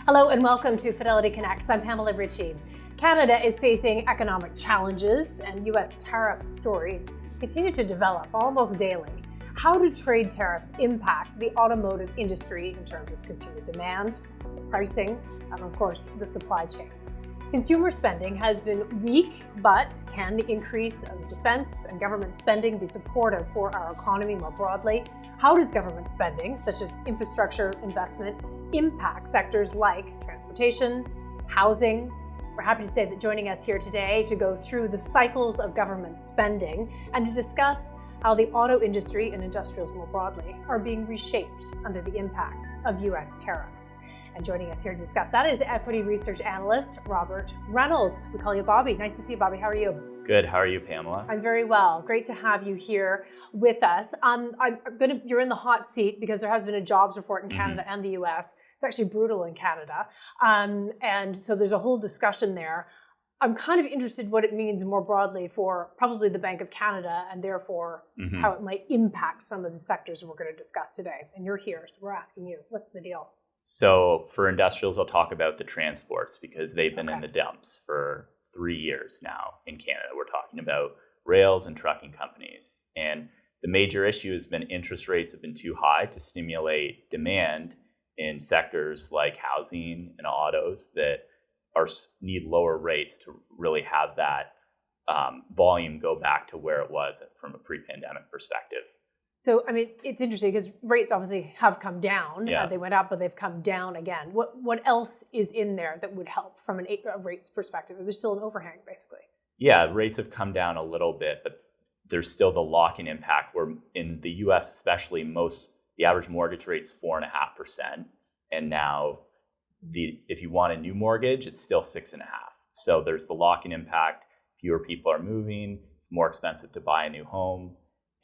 Hello and welcome to Fidelity Connects. I'm Pamela Ritchie. Canada is facing economic challenges and U.S. tariff stories continue to develop almost daily. How do trade tariffs impact the automotive industry in terms of consumer demand, pricing, and of course, the supply chain? Consumer spending has been weak, but can the increase of defense and government spending be supportive for our economy more broadly? How does government spending, such as infrastructure investment, impact sectors like transportation, housing? We're happy to say that joining us here today to go through the cycles of government spending and to discuss how the auto industry and industrials more broadly are being reshaped under the impact of U.S. tariffs. And joining us here to discuss that is equity research analyst Robert Reynolds. We call you Bobby. Nice to see you, Bobby. How are you? Good. How are you, Pamela? I'm very well. Great to have you here with us. You're in the hot seat because there has been a jobs report in Canada and the U.S. It's actually brutal in Canada. And so there's a whole discussion there. I'm kind of interested what it means more broadly for probably the Bank of Canada and therefore how it might impact some of the sectors we're going to discuss today. And you're here, so we're asking you, what's the deal? So for industrials, I'll talk about the transports because they've been in the dumps for 3 years now in Canada. We're talking about rails and trucking companies. And the major issue has been interest rates have been too high to stimulate demand in sectors like housing and autos that need lower rates to really have that volume go back to where it was from a pre-pandemic perspective. So, I mean, it's interesting because rates obviously have come down. Yeah. They went up, but they've come down again. What else is in there that would help from a rates perspective? There's still an overhang, basically. Yeah, rates have come down a little bit, but there's still the lock-in impact where in the U.S. especially, the average mortgage rate's 4.5%. And now if you want a new mortgage, it's still 6.5%. So there's the lock-in impact. Fewer people are moving. It's more expensive to buy a new home.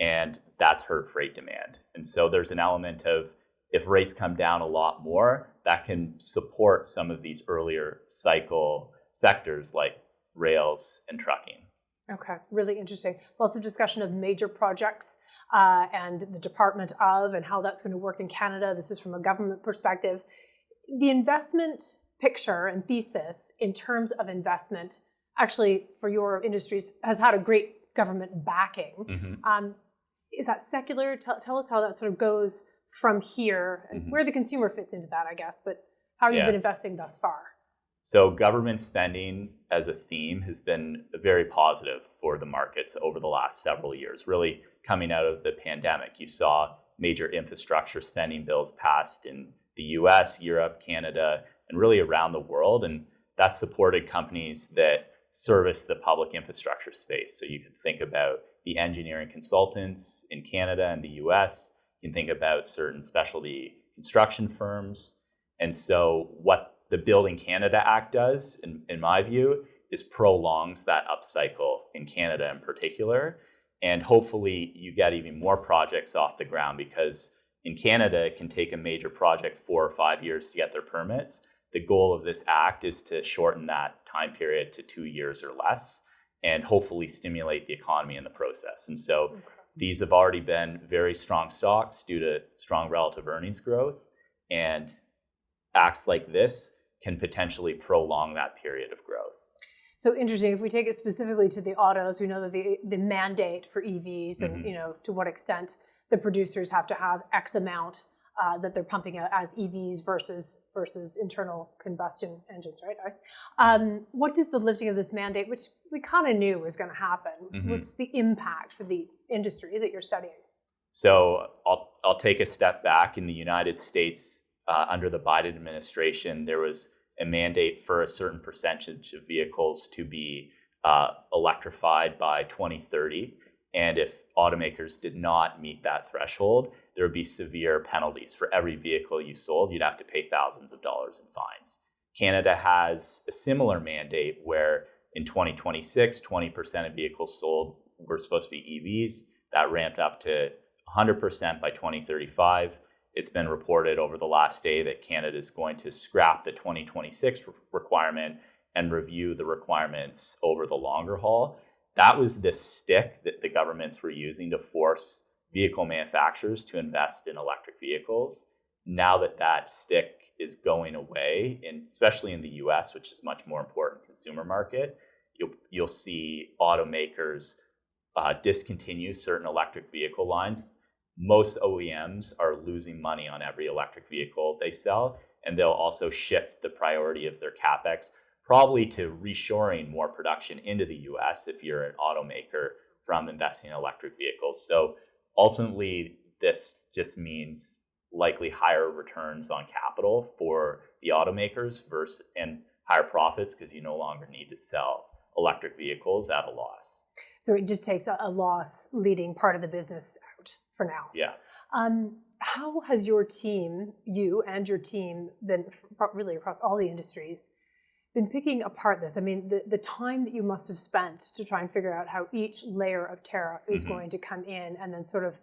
And that's hurt freight demand. And so there's an element of if rates come down a lot more, that can support some of these earlier cycle sectors like rails and trucking. Okay, really interesting. Lots of discussion of major projects and the Department of and how that's going to work in Canada. This is from a government perspective. The investment picture and thesis in terms of investment actually for your industries has had a great government backing. Is that secular? Tell us how that sort of goes from here and where the consumer fits into that, I guess, but how you've been investing thus far. So government spending as a theme has been very positive for the markets over the last several years, really coming out of the pandemic. You saw major infrastructure spending bills passed in the US, Europe, Canada, and really around the world. And that supported companies that service the public infrastructure space. So you can think about the engineering consultants in Canada and the US. You can think about certain specialty construction firms. And so what the Building Canada Act does, in my view, is prolongs that upcycle in Canada in particular. And hopefully you get even more projects off the ground because in Canada, it can take a major project 4 or 5 years to get their permits. The goal of this act is to shorten that time period to 2 years or less and hopefully stimulate the economy in the process. And so these have already been very strong stocks due to strong relative earnings growth. And acts like this can potentially prolong that period of growth. So interesting. If we take it specifically to the autos, we know that the mandate for EVs and to what extent the producers have to have X amount that they're pumping out as EVs versus internal combustion engines, right? What does the lifting of this mandate, which we kind of knew was going to happen, what's the impact for the industry that you're studying? So I'll take a step back. In the United States, under the Biden administration, there was a mandate for a certain percentage of vehicles to be electrified by 2030. And if automakers did not meet that threshold, there would be severe penalties. For every vehicle you sold, you'd have to pay thousands of dollars in fines. Canada has a similar mandate where in 2026, 20% of vehicles sold were supposed to be EVs. That ramped up to 100% by 2035. It's been reported over the last day that Canada is going to scrap the 2026 requirement and review the requirements over the longer haul. That was the stick that the governments were using to force vehicle manufacturers to invest in electric vehicles. now that that stick is going away, and especially in the US, which is a much more important consumer market, you'll see automakers discontinue certain electric vehicle lines. Most OEMs are losing money on every electric vehicle they sell, and they'll also shift the priority of their capex probably to reshoring more production into the US if you're an automaker from investing in electric vehicles. So ultimately, this just means likely higher returns on capital for the automakers and higher profits because you no longer need to sell electric vehicles at a loss. So it just takes a loss leading part of the business out for now. Yeah. How has your team, you and your team, been really across all the industries, been picking apart this? I mean, the time that you must have spent to try and figure out how each layer of tariff is going to come in, and then sort of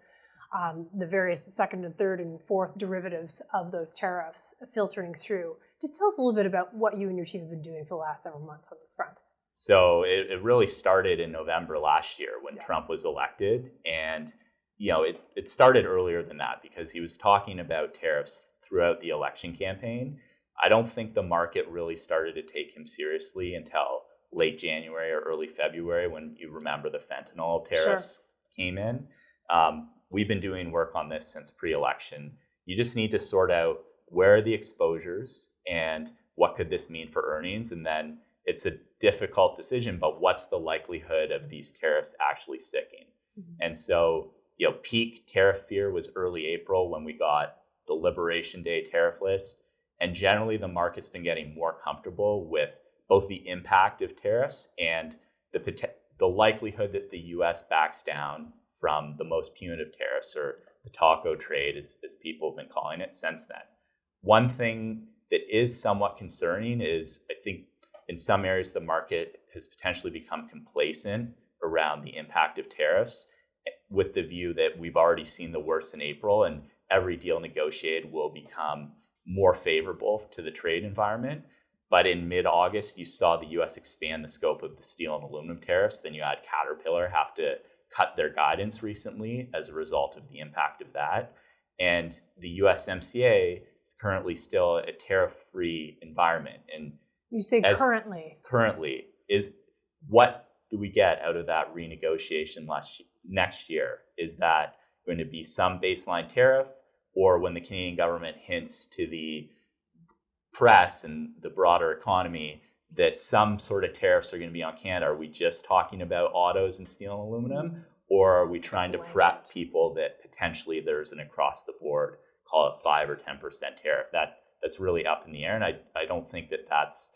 the various second and third and fourth derivatives of those tariffs filtering through. Just tell us a little bit about what you and your team have been doing for the last several months on this front. So it really started in November last year when Trump was elected. And, it started earlier than that because he was talking about tariffs throughout the election campaign. I don't think the market really started to take him seriously until late January or early February when you remember the fentanyl tariffs came in. We've been doing work on this since pre-election. You just need to sort out where are the exposures and what could this mean for earnings. And then it's a difficult decision, but what's the likelihood of these tariffs actually sticking? And so, peak tariff fear was early April when we got the Liberation Day tariff list. And generally, the market's been getting more comfortable with both the impact of tariffs and the likelihood that the U.S. backs down from the most punitive tariffs, or the taco trade, as people have been calling it since then. One thing that is somewhat concerning is I think in some areas the market has potentially become complacent around the impact of tariffs, with the view that we've already seen the worst in April and every deal negotiated will become more favorable to the trade environment. But in mid-August, you saw the U.S. expand the scope of the steel and aluminum tariffs. Then you had Caterpillar have to cut their guidance recently as a result of the impact of that. And the USMCA is currently still a tariff-free environment. And you say currently. Currently, is what do we get out of that renegotiation next year? Is that going to be some baseline tariff, or when the Canadian government hints to the press and the broader economy that some sort of tariffs are going to be on Canada, are we just talking about autos and steel and aluminum, or are we trying to prep people that potentially there's an across-the-board, call it 5 or 10% tariff? That's really up in the air, and I don't think that that's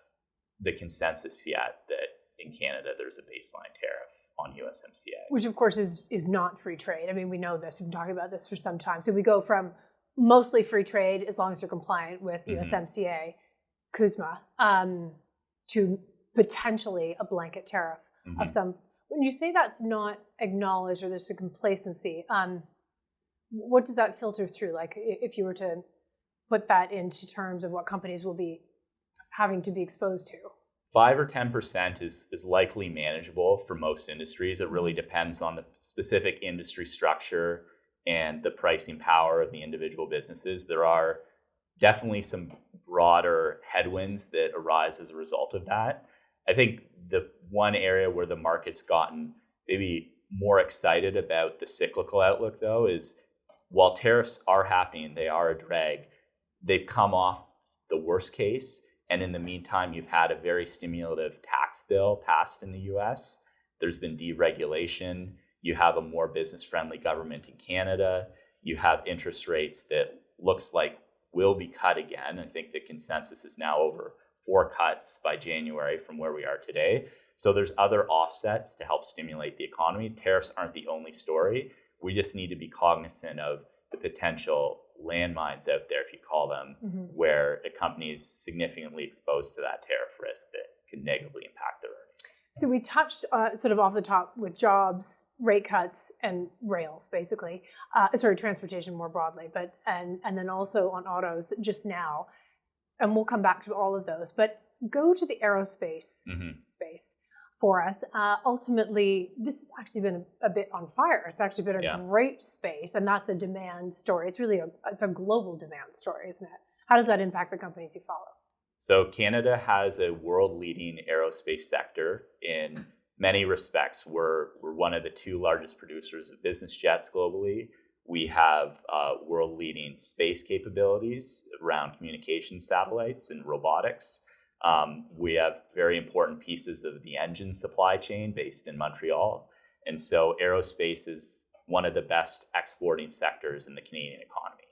the consensus yet, that in Canada there's a baseline tariff on USMCA. Which, of course, is not free trade. I mean, we know this. We've been talking about this for some time. So we go from mostly free trade, as long as you're compliant with USMCA, CUSMA, to potentially a blanket tariff of some. When you say that's not acknowledged or there's a complacency, what does that filter through? Like if you were to put that into terms of what companies will be having to be exposed to? 5 or 10% is likely manageable for most industries. It really depends on the specific industry structure and the pricing power of the individual businesses. There are definitely some broader headwinds that arise as a result of that. I think the one area where the market's gotten maybe more excited about the cyclical outlook, though, is while tariffs are happening, they are a drag, they've come off the worst case. And in the meantime, you've had a very stimulative tax bill passed in the US. There's been deregulation. You have a more business-friendly government in Canada. You have interest rates that looks like will be cut again. I think the consensus is now over 4 cuts by January from where we are today. So there's other offsets to help stimulate the economy. Tariffs aren't the only story. We just need to be cognizant of the potential landmines out there, if you call them, where a company is significantly exposed to that tariff risk that could negatively impact their earnings. So we touched sort of off the top with jobs, rate cuts, and rails, basically. Transportation more broadly, but and then also on autos just now. And we'll come back to all of those. But go to the aerospace space. for us. Ultimately, this has actually been a bit on fire. It's actually been a great space, and that's a demand story. It's really it's a global demand story, isn't it? How does that impact the companies you follow? So Canada has a world-leading aerospace sector in many respects. We're one of the 2 largest producers of business jets globally. We have world-leading space capabilities around communication satellites and robotics. We have very important pieces of the engine supply chain based in Montreal. And so aerospace is one of the best exporting sectors in the Canadian economy.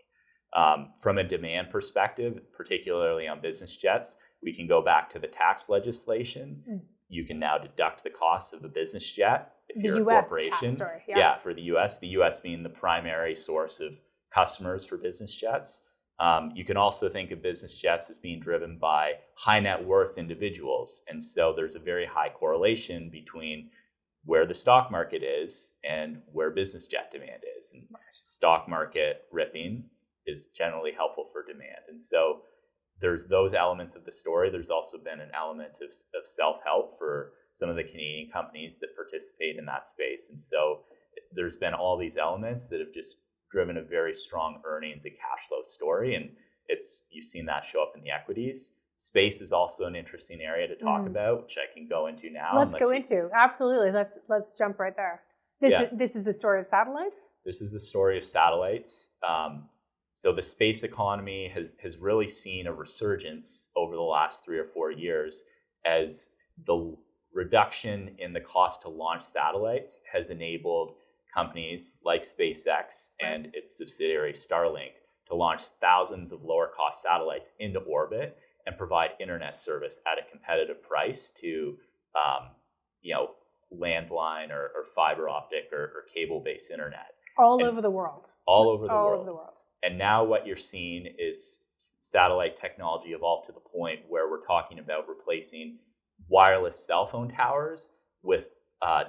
From a demand perspective, particularly on business jets, we can go back to the tax legislation. You can now deduct the costs of a business jet if you're a corporation. Tax, sorry. Yeah, for the US being the primary source of customers for business jets. You can also think of business jets as being driven by high net worth individuals. And so there's a very high correlation between where the stock market is and where business jet demand is. And stock market ripping is generally helpful for demand. And so there's those elements of the story. There's also been an element of self-help for some of the Canadian companies that participate in that space. And so there's been all these elements that have just driven a very strong earnings and cash flow story. And you've seen that show up in the equities. Space is also an interesting area to talk about, which I can go into now. Absolutely. Let's jump right there. This is the story of satellites? This is the story of satellites. So the space economy has really seen a resurgence over the last 3 or 4 years as the reduction in the cost to launch satellites has enabled companies like SpaceX and its subsidiary Starlink to launch thousands of lower cost satellites into orbit and provide internet service at a competitive price to landline or fiber optic or cable-based internet. All over the world. And now what you're seeing is satellite technology evolve to the point where we're talking about replacing wireless cell phone towers with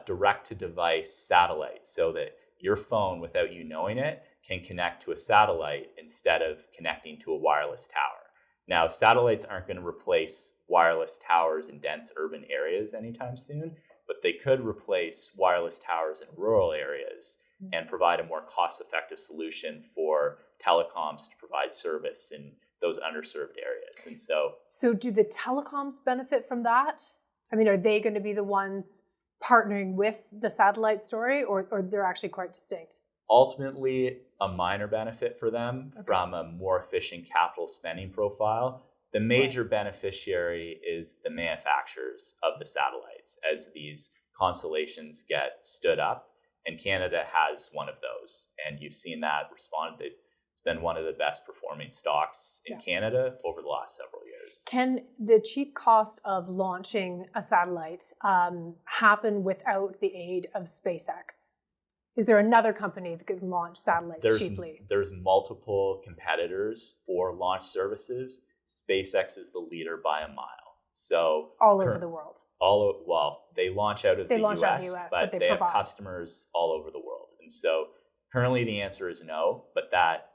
direct-to-device satellites, so that your phone, without you knowing it, can connect to a satellite instead of connecting to a wireless tower. Now, satellites aren't going to replace wireless towers in dense urban areas anytime soon, but they could replace wireless towers in rural areas and provide a more cost-effective solution for telecoms to provide service in those underserved areas. And so do the telecoms benefit from that? I mean, are they going to be the ones partnering with the satellite story, or they're actually quite distinct? Ultimately, a minor benefit for them from a more efficient capital spending profile. The major beneficiary is the manufacturers of the satellites as these constellations get stood up. And Canada has one of those. And you've seen that respond. It's been one of the best performing stocks in Canada over the last several years. Can the cheap cost of launching a satellite happen without the aid of SpaceX? Is there another company that can launch satellites cheaply? There's multiple competitors for launch services. SpaceX is the leader by a mile. So all over the world. They launch out of the US, but they have customers all over the world. And so currently the answer is no, but that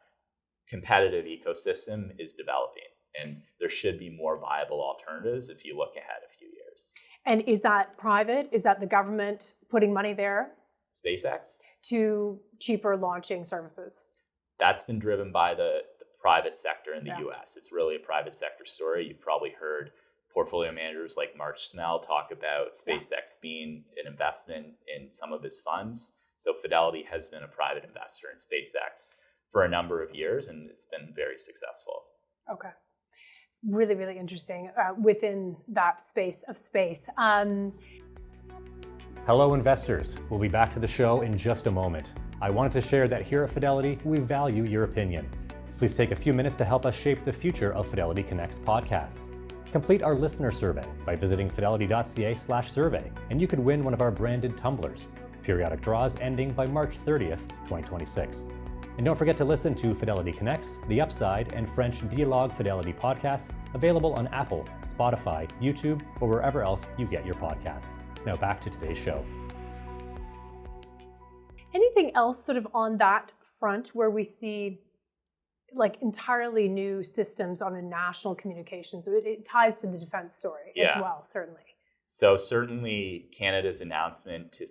competitive ecosystem is developing. And there should be more viable alternatives if you look ahead a few years. And is that private? Is that the government putting money there? SpaceX? To cheaper launching services? That's been driven by the private sector in the US. It's really a private sector story. You've probably heard portfolio managers like Mark Snell talk about SpaceX being an investment in some of his funds. So Fidelity has been a private investor in SpaceX for a number of years, and it's been very successful. Okay. Really, really interesting within that space of space. Hello, investors. We'll be back to the show in just a moment. I wanted to share that here at Fidelity, we value your opinion. Please take a few minutes to help us shape the future of Fidelity Connect's podcasts. Complete our listener survey by visiting fidelity.ca/survey, and you could win one of our branded tumblers. Periodic draws ending by March 30th, 2026. And don't forget to listen to Fidelity Connects, The Upside, and French Dialogue Fidelity podcasts, available on Apple, Spotify, YouTube, or wherever else you get your podcasts. Now back to today's show. Anything else sort of on that front where we see like entirely new systems on a national communications? It ties to the defense story as well, certainly. So certainly Canada's announcement to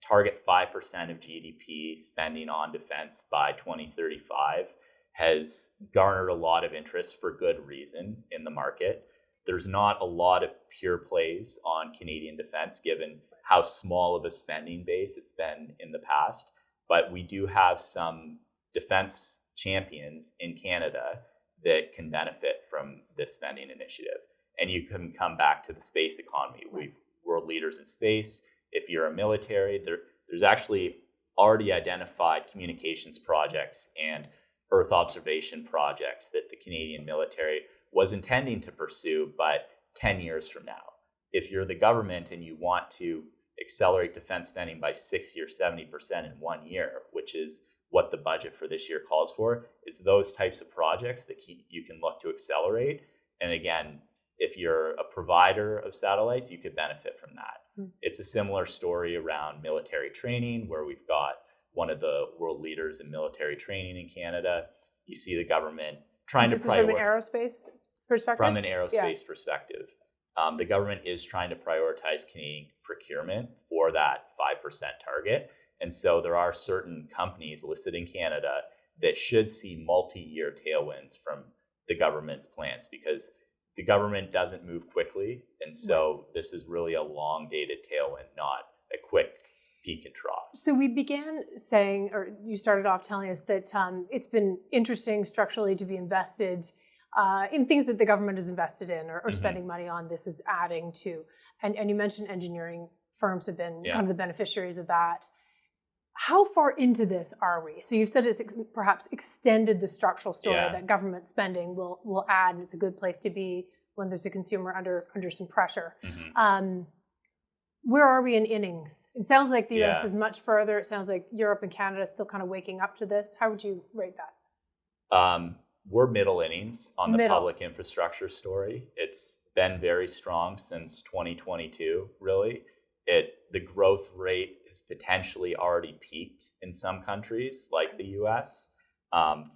target 5% of GDP spending on defense by 2035 has garnered a lot of interest for good reason in the market. There's not a lot of pure plays on Canadian defense given how small of a spending base it's been in the past, but we do have some defense champions in Canada that can benefit from this spending initiative. And you can come back to the space economy. We're world leaders in space. If you're a military, there's actually already identified communications projects and Earth observation projects that the Canadian military was intending to pursue, but 10 years from now. If you're the government and you want to accelerate defense spending by 60 or 70% in 1 year, which is what the budget for this year calls for, it's those types of projects that you can look to accelerate. And again, if you're a provider of satellites, you could benefit from that. It's a similar story around military training, where we've got one of the world leaders in military training in Canada. You see the government trying to prioritize. This is from an aerospace perspective? From an aerospace perspective. The government is trying to prioritize Canadian procurement for that 5% target. And so there are certain companies listed in Canada that should see multi-year tailwinds from the government's plans, because the government doesn't move quickly. And so this is really a long-dated tailwind, not a quick peak and trough. So we began saying, or you started off telling us that it's been interesting structurally to be invested in things that the government is invested in or spending money on. This is adding to, and you mentioned engineering firms have been kind of the beneficiaries of that. How far into this are we? So you've said it's perhaps extended the structural story that government spending will add, and it's a good place to be when there's a consumer under some pressure. Where are we in innings? It sounds like the US is much further. It sounds like Europe and Canada are still kind of waking up to this. How would you rate that? We're middle innings on the public infrastructure story. It's been very strong since 2022, really. The growth rate has potentially already peaked in some countries like the US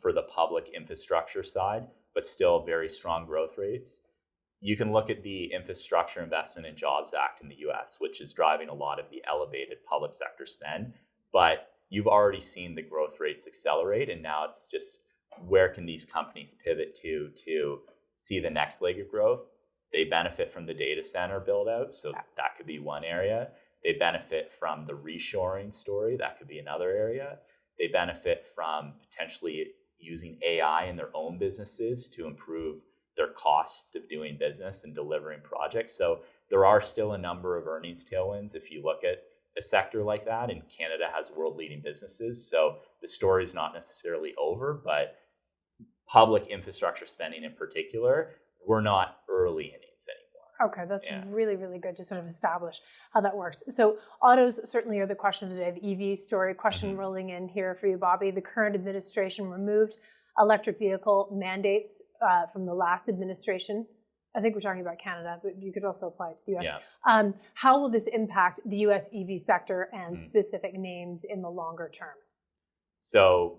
for the public infrastructure side, but still very strong growth rates. You can look at the Infrastructure Investment and Jobs Act in the US, which is driving a lot of the elevated public sector spend, but you've already seen the growth rates accelerate, and now it's just where can these companies pivot to see the next leg of growth? They benefit from the data center build out, so that could be one area. They benefit from the reshoring story, that could be another area. They benefit from potentially using AI in their own businesses to improve their cost of doing business and delivering projects. So there are still a number of earnings tailwinds if you look at a sector like that, and Canada has world-leading businesses. So the story is not necessarily over, but public infrastructure spending in particular, we're not early innings anymore. Okay, that's really, really good to sort of establish how that works. So autos certainly are the question today, the EV story. Question rolling in here for you, Bobby. The current administration removed electric vehicle mandates from the last administration. I think we're talking about Canada, but you could also apply it to the US. How will this impact the US EV sector and specific names in the longer term? So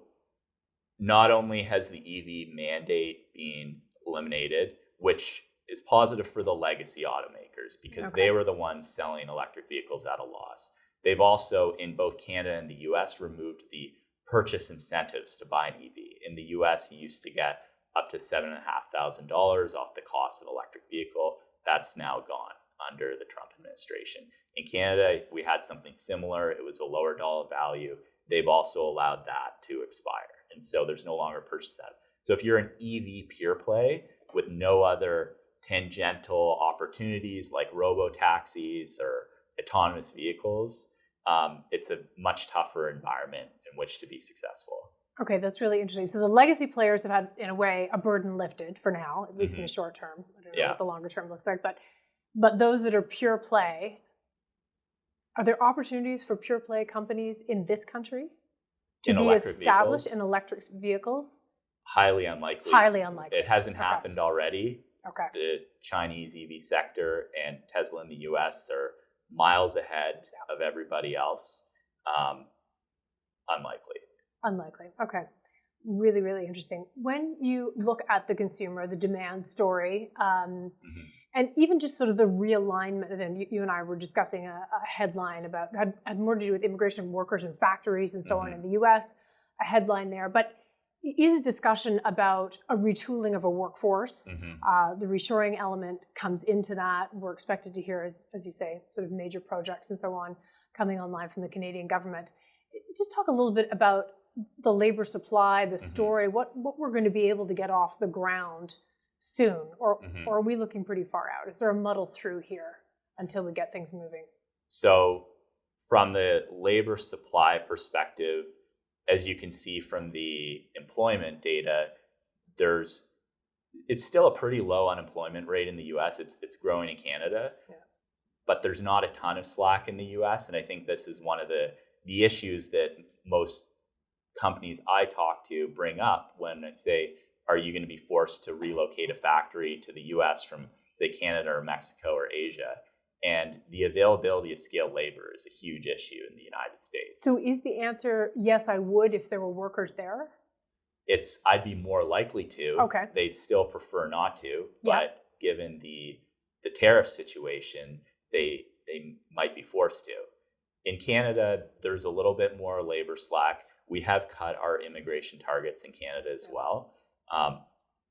not only has the EV mandate been eliminated, which is positive for the legacy automakers because they were the ones selling electric vehicles at a loss. They've also, in both Canada and the US, removed the purchase incentives to buy an EV. In the US, you used to get up to $7,500 off the cost of an electric vehicle. That's now gone under the Trump administration. In Canada, we had something similar. It was a lower dollar value. They've also allowed that to expire. And so there's no longer purchase incentive. So if you're an EV pure play with no other tangential opportunities like robo-taxis or autonomous vehicles, it's a much tougher environment in which to be successful. Okay, that's really interesting. So the legacy players have had, in a way, a burden lifted for now, at least in the short term. I don't know what the longer term looks like. But those that are pure play, are there opportunities for pure play companies in this country to be established in electric vehicles? Highly unlikely. Highly unlikely. It hasn't happened already. Okay. The Chinese EV sector and Tesla in the US are miles ahead of everybody else. Unlikely. Unlikely. Okay. Really, really interesting. When you look at the consumer, the demand story, and even just sort of the realignment, and then you and I were discussing a headline about, had more to do with immigration workers and factories and so on in the US, a headline there. But is a discussion about a retooling of a workforce. The reshoring element comes into that. We're expected to hear, as you say, sort of major projects and so on coming online from the Canadian government. Just talk a little bit about the labor supply, the story, what we're going to be able to get off the ground soon, or are we looking pretty far out? Is there a muddle through here until we get things moving? So from the labor supply perspective, as you can see from the employment data, it's still a pretty low unemployment rate in the US. It's growing in Canada, but there's not a ton of slack in the US. And I think this is one of the issues that most companies I talk to bring up when I say, are you going to be forced to relocate a factory to the US from, say, Canada or Mexico or Asia? And the availability of skilled labor is a huge issue in the United States. So is the answer, yes, I would if there were workers there? I'd be more likely to. Okay. They'd still prefer not to, but given the tariff situation, they might be forced to. In Canada, there's a little bit more labor slack. We have cut our immigration targets in Canada as well.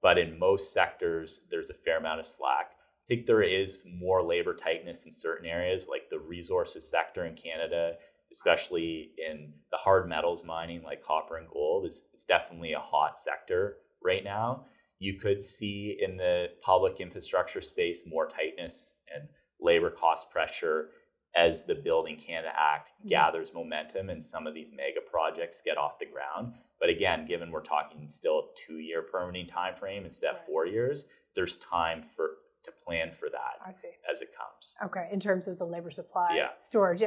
But in most sectors, there's a fair amount of slack. I think there is more labor tightness in certain areas, like the resources sector in Canada, especially in the hard metals mining like copper and gold is definitely a hot sector right now. You could see in the public infrastructure space more tightness and labor cost pressure as the Building Canada Act gathers momentum and some of these mega projects get off the ground. But again, given we're talking still a 2-year permitting time frame instead of 4 years, there's time to plan for that as it comes. Okay, in terms of the labor supply storage.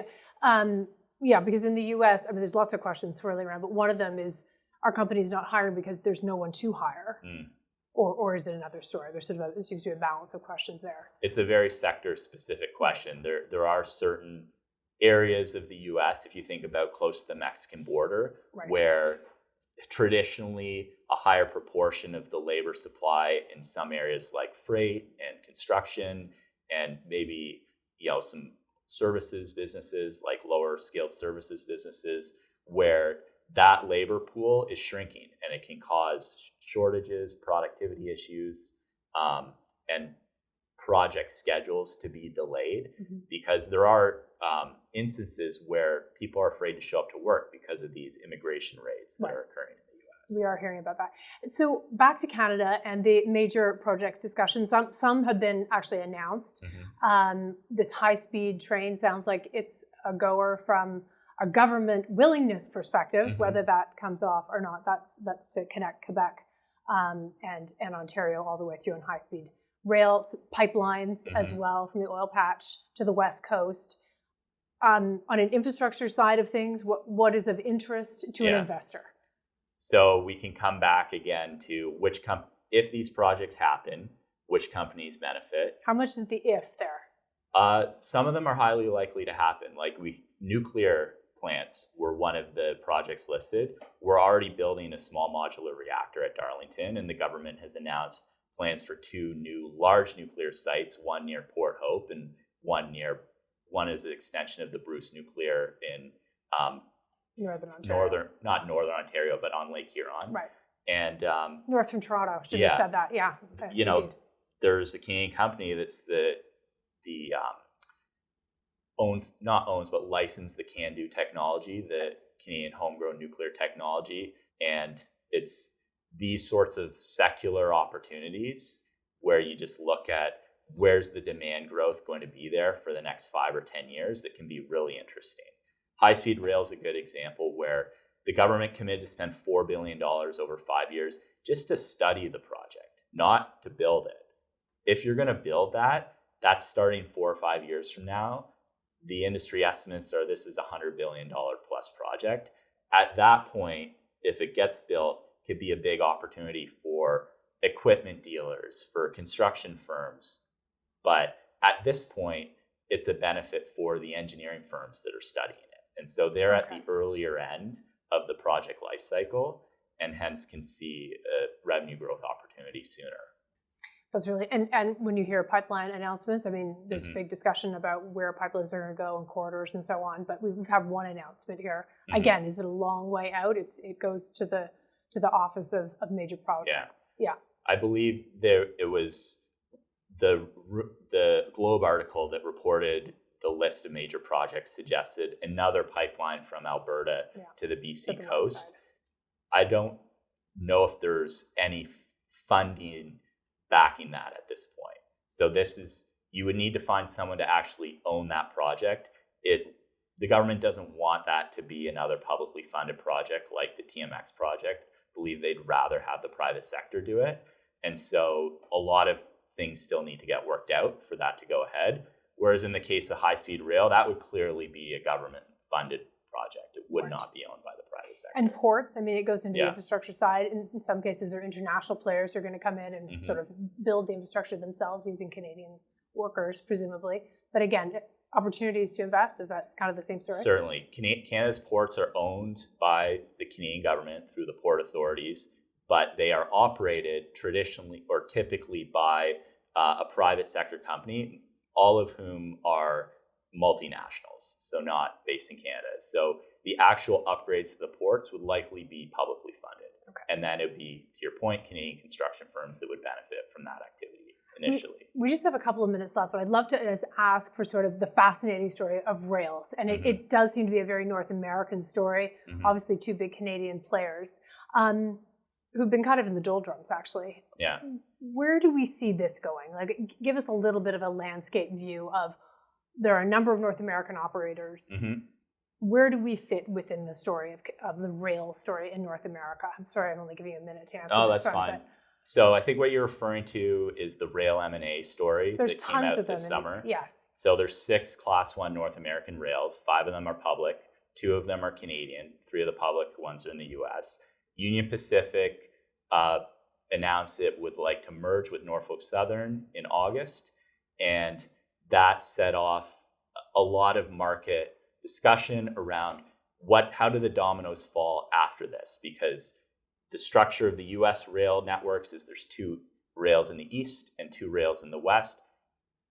Because in the US, I mean, there's lots of questions swirling around, but one of them is, are companies not hiring because there's no one to hire? Or is it another story? There seems to be a balance of questions there. It's a very sector-specific question. There are certain areas of the U.S., if you think about close to the Mexican border, where traditionally a higher proportion of the labor supply in some areas like freight and construction and maybe some services businesses like lower skilled services businesses where that labor pool is shrinking and it can cause shortages, productivity issues, and project schedules to be delayed because there are instances where people are afraid to show up to work because of these immigration raids that are occurring in the U.S. We are hearing about that. So back to Canada and the major projects discussion. Some have been actually announced. This high-speed train sounds like it's a goer from a government willingness perspective, whether that comes off or not. That's to connect Quebec and Ontario all the way through on high-speed rail pipelines as well from the oil patch to the West Coast. On an infrastructure side of things, what is of interest to an investor? So we can come back again to if these projects happen, which companies benefit. How much is the if there? Some of them are highly likely to happen. Nuclear plants were one of the projects listed. We're already building a small modular reactor at Darlington, and the government has announced plans for 2 new large nuclear sites, one near Port Hope and one is an extension of the Bruce Nuclear in Northern Ontario. Not Northern Ontario, but on Lake Huron. Right. And north from Toronto. Should have said that. Yeah. Indeed. There's a Canadian company that's licensed the CANDU technology, the Canadian homegrown nuclear technology, and it's these sorts of secular opportunities where you just look at where's the demand growth going to be there for the next 5 or 10 years that can be really interesting. High-speed rail is a good example where the government committed to spend $4 billion over 5 years just to study the project, not to build it. If you're going to build that, that's starting 4 or 5 years from now. The industry estimates are this is a $100 billion plus project. At that point, if it gets built, it could be a big opportunity for equipment dealers, for construction firms. But at this point, it's a benefit for the engineering firms that are studying it. And so they're at the earlier end of the project life cycle. and hence can see a revenue growth opportunity sooner. That's really, and when you hear pipeline announcements, I mean, there's big discussion about where pipelines are going to go and corridors and so on, but we've had one announcement here. Again, is it a long way out? It goes to the Office of Major Projects. Yeah. I believe it was the Globe article that reported the list of major projects suggested another pipeline from Alberta to the BC coast. I don't know if there's any funding backing that at this point. So you would need to find someone to actually own that project. The government doesn't want that to be another publicly funded project like the TMX project. I believe they'd rather have the private sector do it. And so a lot of things still need to get worked out for that to go ahead. Whereas in the case of high-speed rail, that would clearly be a government-funded project. It would not be owned by the private sector. And ports, I mean, it goes into the infrastructure side. In some cases, there are international players who are going to come in and sort of build the infrastructure themselves using Canadian workers, presumably. But again, opportunities to invest, is that kind of the same story? Certainly. Canada's ports are owned by the Canadian government through the port authorities, but they are operated traditionally or typically by a private sector company, all of whom are multinationals, so not based in Canada. So the actual upgrades to the ports would likely be publicly funded. Okay. And then it would be, to your point, Canadian construction firms that would benefit from that activity initially. We just have a couple of minutes left, but I'd love to just ask for sort of the fascinating story of rails. And it does seem to be a very North American story. Obviously, two big Canadian players who've been kind of in the doldrums, actually. Yeah. Where do we see this going? Like, give us a little bit of a landscape view of, there are a number of North American operators. Where do we fit within the story of the rail story in North America? I'm sorry, I'm only giving you a minute to answer. Oh, that's fine. So I think what you're referring to is the rail M&A story that came out this summer. Yes. So there's 6 Class 1 North American rails. 5 of them are public. 2 of them are Canadian. 3 of the public ones are in the U.S. Union Pacific announced it would like to merge with Norfolk Southern in August. And that set off a lot of market discussion around how do the dominoes fall after this? Because the structure of the U.S. rail networks is there's 2 rails in the east and 2 rails in the west.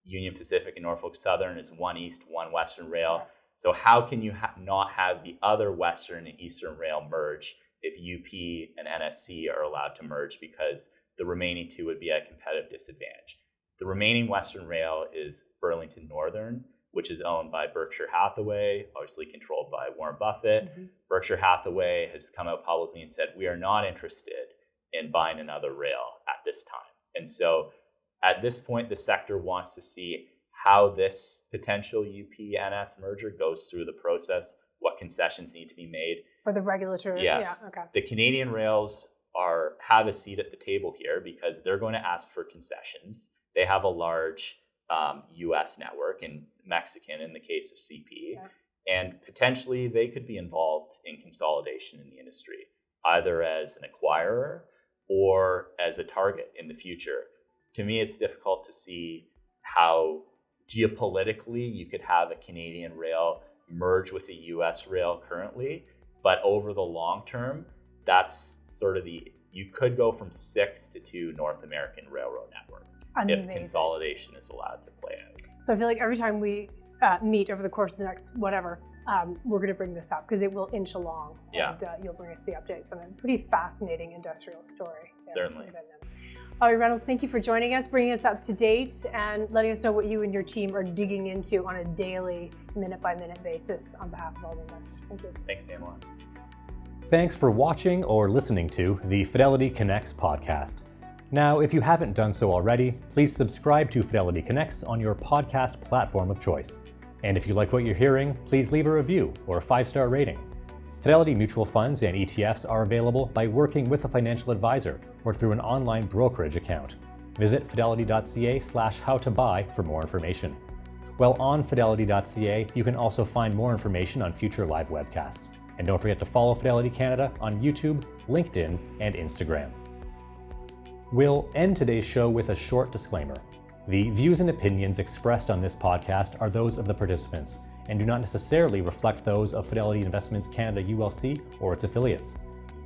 Union Pacific and Norfolk Southern is 1 east, 1 western rail. So how can you not have the other western and eastern rail merge if UP and NSC are allowed to merge, because the remaining 2 would be at a competitive disadvantage? The remaining western rail is Burlington Northern, which is owned by Berkshire Hathaway, obviously controlled by Warren Buffett. Berkshire Hathaway has come out publicly and said, we are not interested in buying another rail at this time. And so at this point, the sector wants to see how this potential UP-NS merger goes through the process, what concessions need to be made. For the regulatory? Yes. Yeah, okay. The Canadian rails have a seat at the table here because they're going to ask for concessions. They have a large U.S. network and Mexican in the case of CP. And potentially they could be involved in consolidation in the industry, either as an acquirer or as a target in the future. To me, it's difficult to see how geopolitically you could have a Canadian rail merge with a U.S. rail currently, but over the long term, that's sort of you could go from 6 to 2 North American railroad networks if consolidation is allowed to play out. So I feel like every time we meet over the course of the next whatever, we're going to bring this up because it will inch along. And you'll bring us the updates on a pretty fascinating industrial story. Certainly. All right, Reynolds, thank you for joining us, bringing us up to date, and letting us know what you and your team are digging into on a daily, minute-by-minute basis on behalf of all the investors. Thank you. Thanks, Pamela. Thanks for watching or listening to the Fidelity Connects podcast. Now, if you haven't done so already, please subscribe to Fidelity Connects on your podcast platform of choice. And if you like what you're hearing, please leave a review or a 5-star rating. Fidelity mutual funds and ETFs are available by working with a financial advisor or through an online brokerage account. Visit fidelity.ca/howtobuy for more information. While on fidelity.ca, you can also find more information on future live webcasts. And don't forget to follow Fidelity Canada on YouTube, LinkedIn, and Instagram. We'll end today's show with a short disclaimer. The views and opinions expressed on this podcast are those of the participants and do not necessarily reflect those of Fidelity Investments Canada ULC or its affiliates.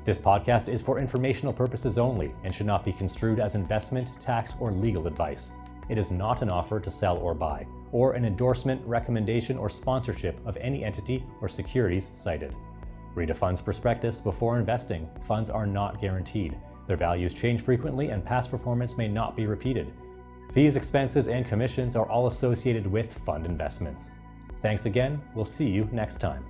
This podcast is for informational purposes only and should not be construed as investment, tax, or legal advice. It is not an offer to sell or buy, or an endorsement, recommendation, or sponsorship of any entity or securities cited. Read a fund's prospectus before investing. Funds are not guaranteed. Their values change frequently and past performance may not be repeated. Fees, expenses, and commissions are all associated with fund investments. Thanks again. We'll see you next time.